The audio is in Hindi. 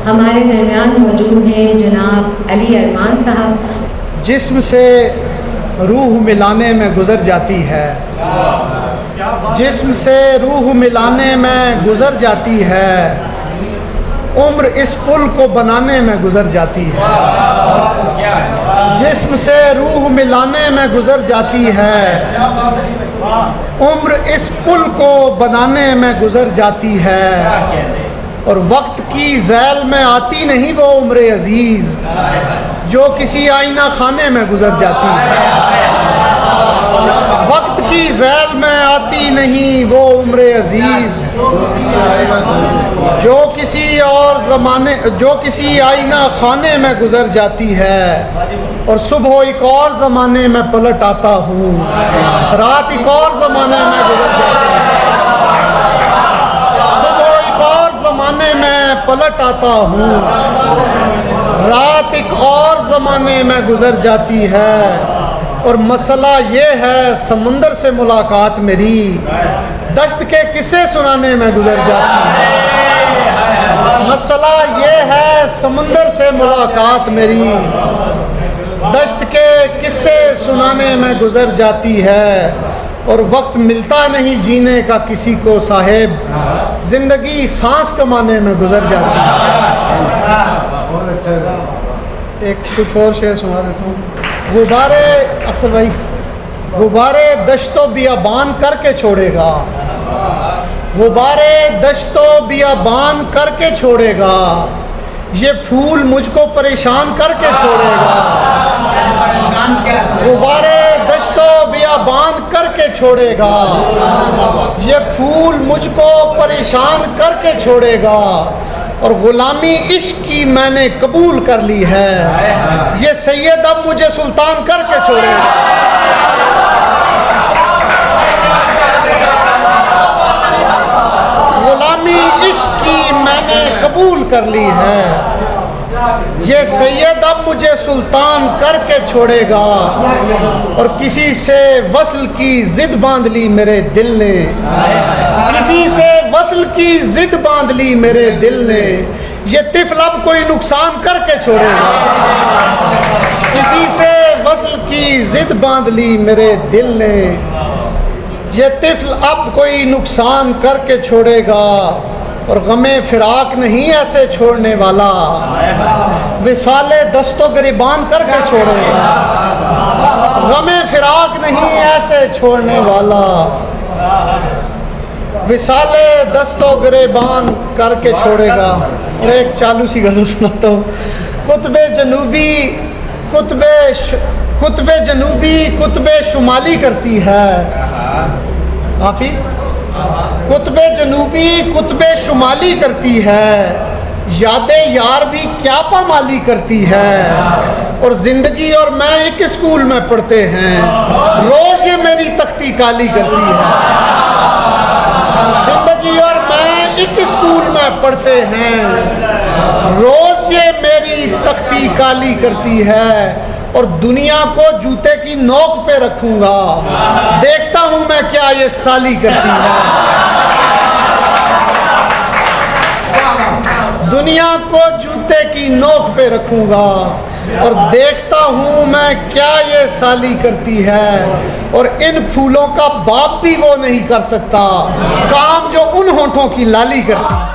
हमारे दरमियान मौजूद हैं जनाब अली अरमान साहब। जिस्म से रूह मिलाने में गुज़र जाती है, जिस्म से रूह मिलाने में गुज़र जाती है, उम्र इस पुल को बनाने में गुज़र जाती है। जिस्म से रूह मिलाने में गुज़र जाती है, उम्र इस पुल को बनाने में गुज़र जाती है, और वक्त की झैल में आती नहीं वो उम्र अजीज़ जो किसी आईना खाने में गुज़र जाती है। वक्त की झैल में आती नहीं वो उम्र अजीज़ जो किसी आईना खाने में गुज़र जाती है, और सुबह एक और ज़माने में पलट आता हूँ, रात एक और ज़माने में गुज़र जाती है। सुबह एक और ज़माने में पलट आता हूँ, रात एक और ज़माने में गुज़र जाती है, और मसला ये है समंदर से मुलाकात मेरी दश्त के किस्से सुनाने में गुज़र जाती है। मसला ये है समंदर से मुलाकात मेरी दश्त के किस्से सुनाने में गुज़र जाती है, और वक्त मिलता नहीं जीने का किसी को साहेब ज़िंदगी सांस कमाने में गुज़र जाती है। एक कुछ और शेर सुना देता हूँ। गुब्बारे अख्तर भाई, गुब्बारे दश्तो बियाबान करके छोड़ेगा, गुब्बारे दश्तो बियाबान करके छोड़ेगा, ये फूल मुझको परेशान करके छोड़ेगा। गुब्बारे दश्तो बियाबान करके छोड़ेगा, ये फूल मुझको परेशान करके छोड़ेगा, और ग़ुलामी इश्क की मैंने कबूल कर ली है, ये सैयद अब मुझे सुल्तान करके छोड़ेगा। ग़ुलामी इश्क की मैंने कबूल कर ली है, ये सैयद अब मुझे सुल्तान करके छोड़ेगा, और किसी से वस्ल की ज़िद बांध ली मेरे दिल ने, किसी से वस्ल की ज़िद बांध ली मेरे दिल ने, ये तिफ़्ल अब कोई नुकसान करके छोड़ेगा। किसी से वस्ल की ज़िद बांध ली मेरे दिल ने, ये तिफ़्ल अब कोई नुकसान करके छोड़ेगा, और गमे फिराक नहीं ऐसे छोड़ने वाला, विसाले दस्तो गिरबान करके छोड़ेगा। गमे फिराक नहीं ऐसे छोड़ने वाला, विसाले दस्तो गिरबान करके छोड़ेगा। और एक चालू सी गज़ल सुनाता हूँ। कुतबे जनूबी कुतबे शुमाली करती है, काफ़ी कुतबे जनूबी कुतबे शुमाली करती है, यादें यार भी क्या पामाली करती है, और ज़िंदगी और मैं एक स्कूल में पढ़ते हैं, रोज़ ये मेरी तख्ती काली करती है। ज़िंदगी और मैं एक स्कूल में पढ़ते हैं, रोज़ ये मेरी तख्ती काली करती है, और दुनिया को जूते की नोक पे रखूँगा, देखता हूँ मैं क्या ये साली करती है। दुनिया को जूते की नोक पे रखूँगा, और देखता हूँ मैं क्या ये साली करती है, और इन फूलों का बाप भी वो नहीं कर सकता काम जो उन होठों की लाली करती है।